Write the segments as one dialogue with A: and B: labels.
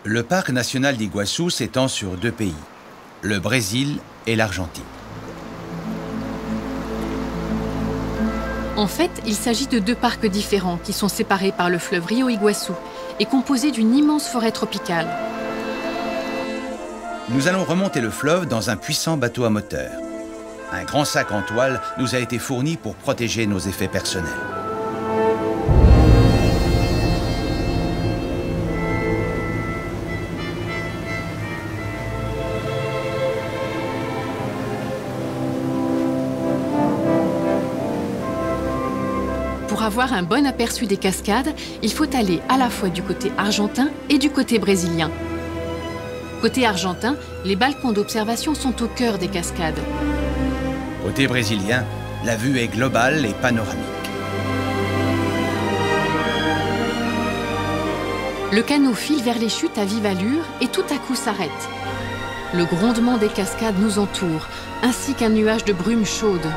A: Le parc national d'Iguassou s'étend sur 2 pays, le Brésil et l'Argentine.
B: En fait, il s'agit de 2 parcs différents qui sont séparés par le fleuve Rio Iguaçu et composés d'une immense forêt tropicale.
A: Nous allons remonter le fleuve dans un puissant bateau à moteur. Un grand sac en toile nous a été fourni pour protéger nos effets personnels.
B: Pour avoir un bon aperçu des cascades, il faut aller à la fois du côté argentin et du côté brésilien. Côté argentin, les balcons d'observation sont au cœur des cascades.
A: Côté brésilien, la vue est globale et panoramique.
B: Le canot file vers les chutes à vive allure et tout à coup s'arrête. Le grondement des cascades nous entoure, ainsi qu'un nuage de brume chaude.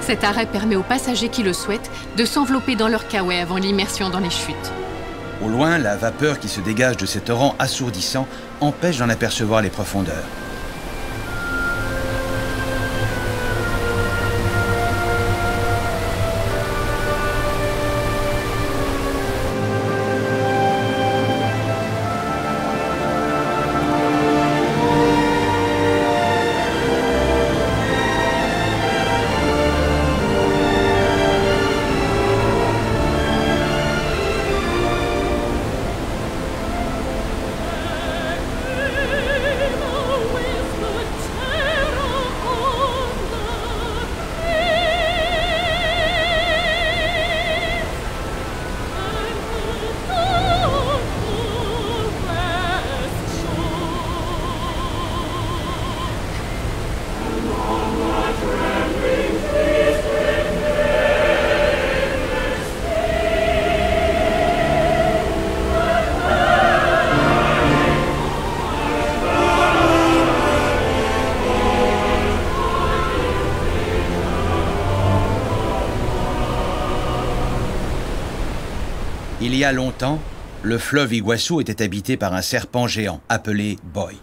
B: Cet arrêt permet aux passagers qui le souhaitent de s'envelopper dans leur kawaii avant l'immersion dans les chutes.
A: Au loin, la vapeur qui se dégage de ces torrents assourdissants empêche d'en apercevoir les profondeurs. Il y a longtemps, le fleuve Iguaçu était habité par un serpent géant appelé Boy.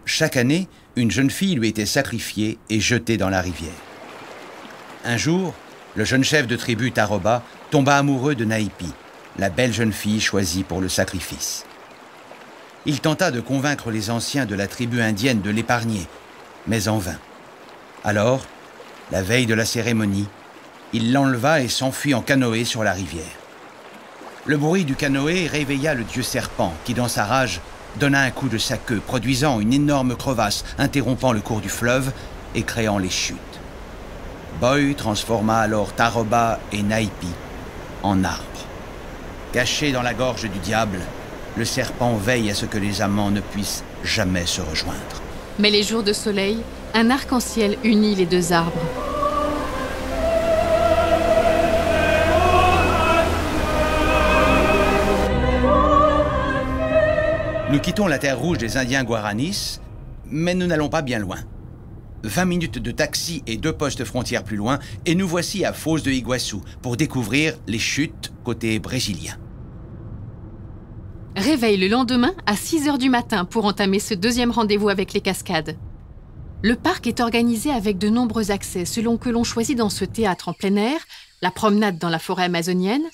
A: Chaque année, une jeune fille lui était sacrifiée et jetée dans la rivière. Un jour, le jeune chef de tribu Taroba tomba amoureux de Naipi, la belle jeune fille choisie pour le sacrifice. Il tenta de convaincre les anciens de la tribu indienne de l'épargner, mais en vain. Alors, la veille de la cérémonie, il l'enleva et s'enfuit en canoë sur la rivière. Le bruit du canoë réveilla le dieu serpent qui, dans sa rage, donna un coup de sa queue, produisant une énorme crevasse, interrompant le cours du fleuve et créant les chutes. Boy transforma alors Taroba et Naipi en arbres. Caché dans la gorge du diable, le serpent veille à ce que les amants ne puissent jamais se rejoindre.
B: Mais les jours de soleil, un arc-en-ciel unit les 2 arbres.
A: Nous quittons la terre rouge des Indiens Guaranis, mais nous n'allons pas bien loin. 20 minutes de taxi et 2 postes frontières plus loin, et nous voici à Foz de Iguaçu pour découvrir les chutes côté brésilien.
B: Réveil le lendemain à 6 h du matin pour entamer ce 2e rendez-vous avec les cascades. Le parc est organisé avec de nombreux accès selon que l'on choisit dans ce théâtre en plein air, la promenade dans la forêt amazonienne,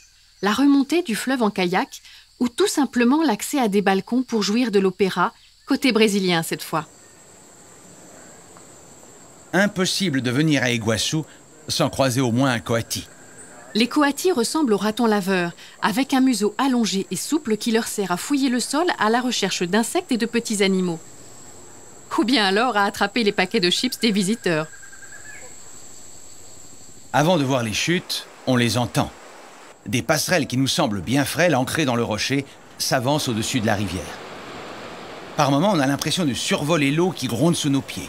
B: la remontée du fleuve en kayak, ou tout simplement l'accès à des balcons pour jouir de l'opéra, côté brésilien cette fois.
A: Impossible de venir à Iguaçu sans croiser au moins un coati.
B: Les coatis ressemblent aux ratons laveurs, avec un museau allongé et souple qui leur sert à fouiller le sol à la recherche d'insectes et de petits animaux. Ou bien alors à attraper les paquets de chips des visiteurs.
A: Avant de voir les chutes, on les entend. Des passerelles qui nous semblent bien frêles, ancrées dans le rocher, s'avancent au-dessus de la rivière. Par moments, on a l'impression de survoler l'eau qui gronde sous nos pieds.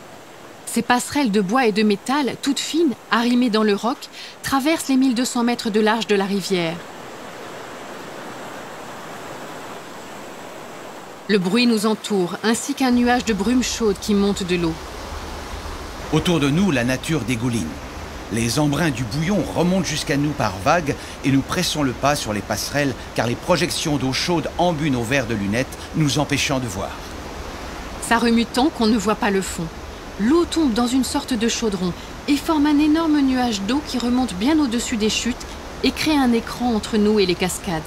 B: Ces passerelles de bois et de métal, toutes fines, arrimées dans le roc, traversent les 1200 mètres de large de la rivière. Le bruit nous entoure, ainsi qu'un nuage de brume chaude qui monte de l'eau.
A: Autour de nous, la nature dégouline. Les embruns du bouillon remontent jusqu'à nous par vagues et nous pressons le pas sur les passerelles car les projections d'eau chaude embuent nos verres de lunettes, nous empêchant de voir.
B: Ça remue tant qu'on ne voit pas le fond. L'eau tombe dans une sorte de chaudron et forme un énorme nuage d'eau qui remonte bien au-dessus des chutes et crée un écran entre nous et les cascades.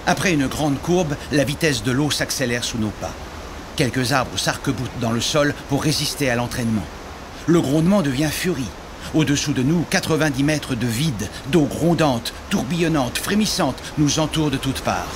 A: Après une grande courbe, la vitesse de l'eau s'accélère sous nos pas. Quelques arbres s'arc-boutent dans le sol pour résister à l'entraînement. Le grondement devient furie. Au-dessous de nous, 90 mètres de vide, d'eau grondante, tourbillonnante, frémissante, nous entourent de toutes parts.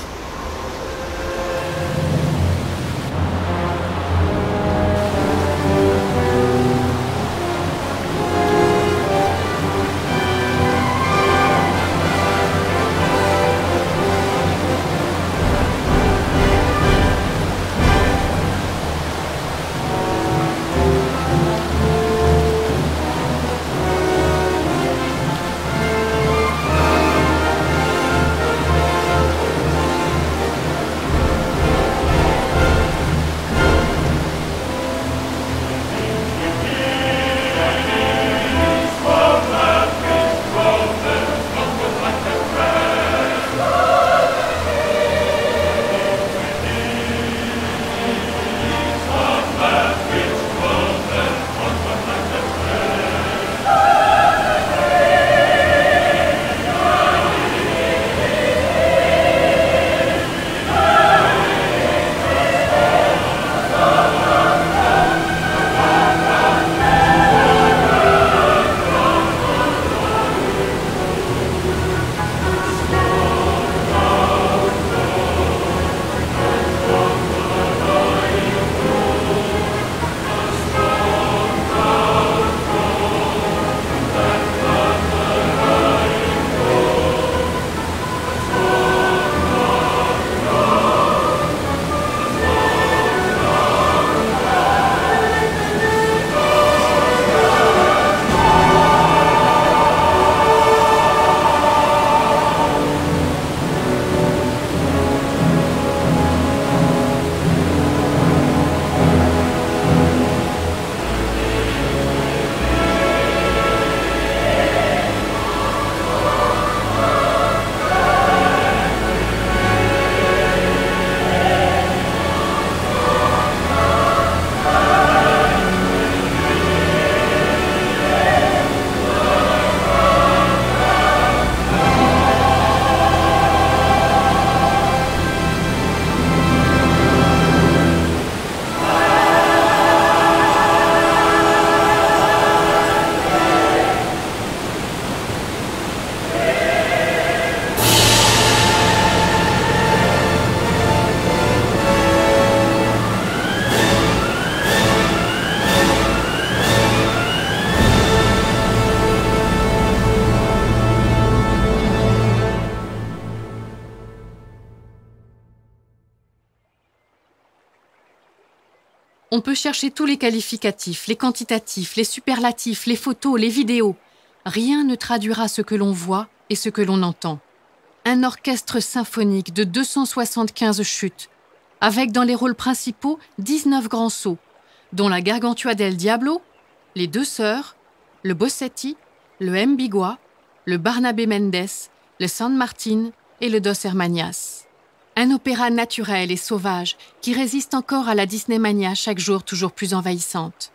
B: On peut chercher tous les qualificatifs, les quantitatifs, les superlatifs, les photos, les vidéos. Rien ne traduira ce que l'on voit et ce que l'on entend. Un orchestre symphonique de 275 chutes, avec dans les rôles principaux 19 grands sots, dont la Gargantua del Diablo, les Deux Sœurs, le Bossetti, le Mbigua, le Barnabé Mendes, le San Martin et le Dos Hermanias. Un opéra naturel et sauvage qui résiste encore à la Disneymania chaque jour toujours plus envahissante.